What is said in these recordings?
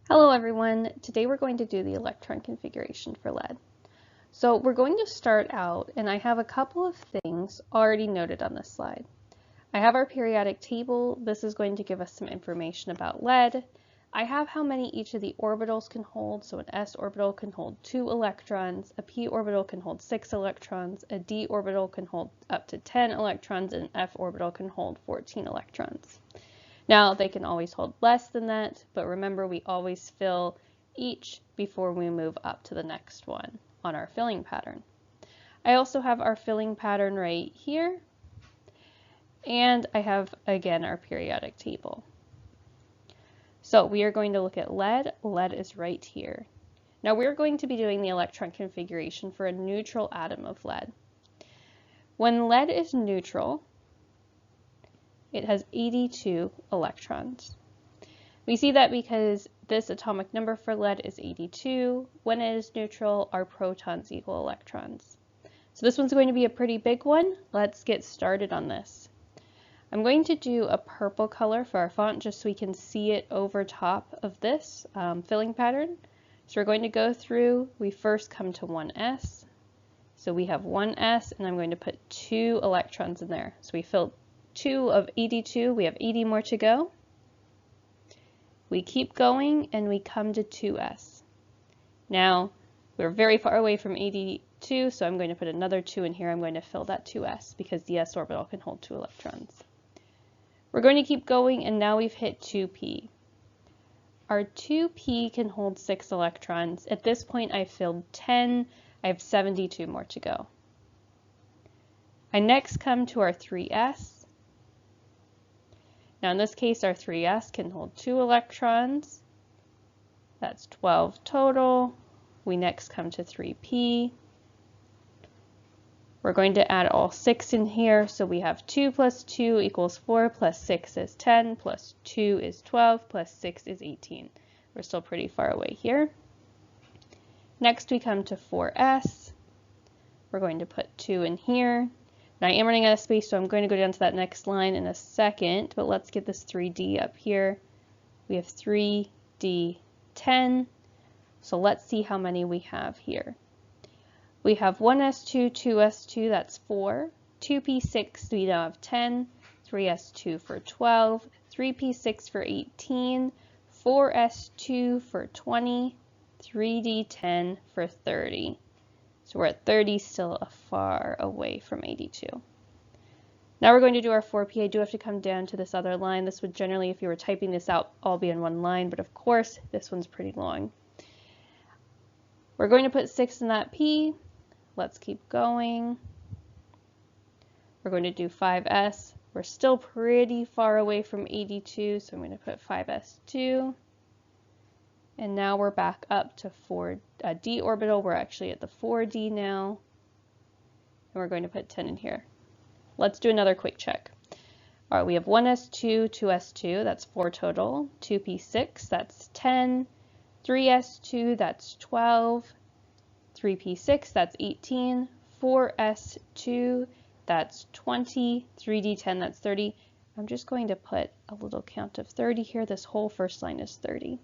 Hello everyone, today we're going to do the electron configuration for lead. So we're going to start out, and I have a couple of things already noted on this slide. I have our periodic table. This is going to give us some information about lead. I have how many each of the orbitals can hold, so an s orbital can hold 2 electrons, a p orbital can hold 6 electrons, a d orbital can hold up to 10 electrons, and an f orbital can hold 14 electrons. Now, they can always hold less than that, but remember we always fill each before we move up to the next one on our filling pattern. I also have our filling pattern right here, and I have, again, our periodic table. So we are going to look at lead. Lead is right here. Now we're going to be doing the electron configuration for a neutral atom of lead. When lead is neutral, it has 82 electrons. We see that because this atomic number for lead is 82. When it is neutral, our protons equal electrons. So this one's going to be a pretty big one. Let's get started on this. I'm going to do a purple color for our font just so we can see it over top of this filling pattern. So we're going to go through, we first come to 1s. So we have 1s, and I'm going to put 2 electrons in there. So we filled 2 of 82, we have 80 more to go. We keep going and we come to 2s. Now we're very far away from 82, so I'm going to put another 2 in here. I'm going to fill that 2s because the s orbital can hold 2 electrons. We're going to keep going, and now we've hit 2p. Our 2p can hold 6 electrons. At this point I filled 10, I have 72 more to go. I next come to our 3s. Now in this case, our 3s can hold 2 electrons. That's 12 total. We next come to 3p. We're going to add all 6 in here, so we have 2 plus 2 equals 4, plus 6 is 10, plus 2 is 12, plus 6 is 18. We're still pretty far away here. Next we come to 4s. We're going to put 2 in here. Now I am running out of space, so I'm going to go down to that next line in a second, but let's get this 3D up here. We have 3D 10, so let's see how many we have here. We have 1s2, 2s2, that's 4, 2p6, we now have 10, 3s2 for 12, 3p6 for 18, 4s2 for 20, 3d10 for 30. So we're at 30, still far away from 82. Now we're going to do our 4p. I do have to come down to this other line. This would generally, if you were typing this out, all be in one line, but of course, this one's pretty long. We're going to put 6 in that p. Let's keep going. We're going to do 5s. We're still pretty far away from 82, so I'm going to put 5s2. And now we're back up to 4d orbital. We're actually at the 4d now. And we're going to put 10 in here. Let's do another quick check. All right, we have 1s2, 2s2, that's 4 total. 2p6, that's 10. 3s2, that's 12. 3p6, that's 18. 4s2, that's 20. 3d10, that's 30. I'm just going to put a little count of 30 here. This whole first line is 30.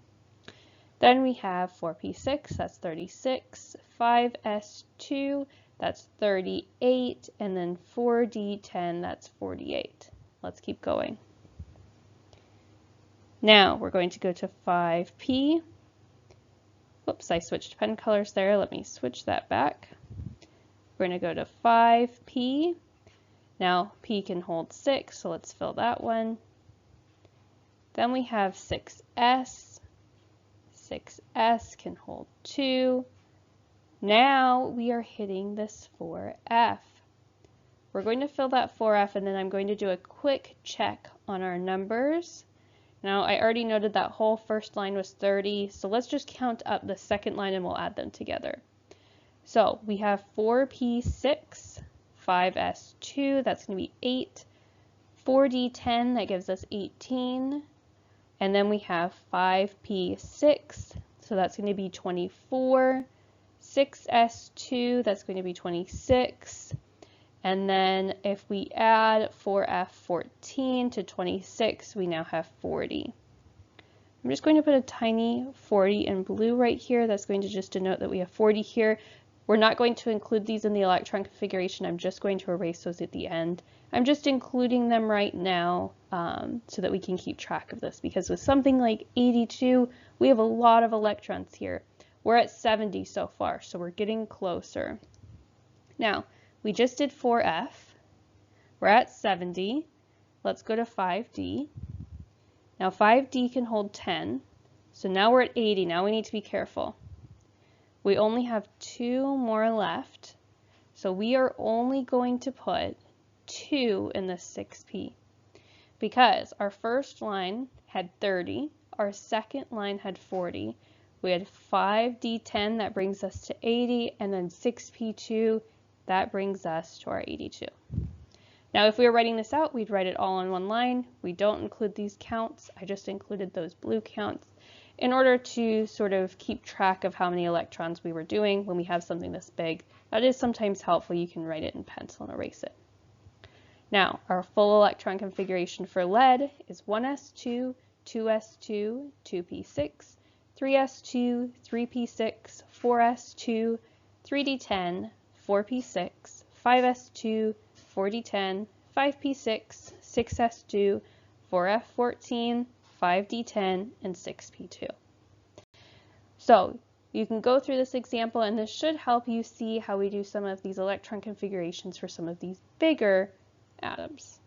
Then we have 4p6, that's 36, 5s2, that's 38, and then 4d10, that's 48. Let's keep going. Now we're going to go to 5p. Whoops, I switched pen colors there. Let me switch that back. We're going to go to 5p. Now p can hold 6, so let's fill that one. Then we have 6s. 6s can hold 2. Now we are hitting this 4f. We're going to fill that 4f, and then I'm going to do a quick check on our numbers. Now I already noted that whole first line was 30, so let's just count up the second line and we'll add them together. So we have 4p6, 5s2, that's going to be 8, 4d10, that gives us 18, and then we have 5p6, so that's going to be 24, 6s2, that's going to be 26, And then if we add 4F14 to 26, we now have 40. I'm just going to put a tiny 40 in blue right here. That's going to just denote that we have 40 here. We're not going to include these in the electron configuration. I'm just going to erase those at the end. I'm just including them right now so that we can keep track of this, because with something like 82, we have a lot of electrons here. We're at 70 so far, so we're getting closer. Now, we just did 4F. We're at 70. Let's go to 5D. Now 5D can hold 10, so now we're at 80. Now we need to be careful. We only have 2 more left, so we are only going to put 2 in the 6P, because our first line had 30, our second line had 40, we had 5D10, that brings us to 80, and then 6P2, that brings us to our 82. Now, if we were writing this out, we'd write it all on one line. We don't include these counts. I just included those blue counts in order to sort of keep track of how many electrons we were doing when we have something this big. That is sometimes helpful. You can write it in pencil and erase it. Now, our full electron configuration for lead is 1s2, 2s2, 2p6, 3s2, 3p6, 4s2, 3d10, 4p6, 5s2, 4d10, 5p6, 6s2, 4f14, 5d10, and 6p2. So you can go through this example, and this should help you see how we do some of these electron configurations for some of these bigger atoms.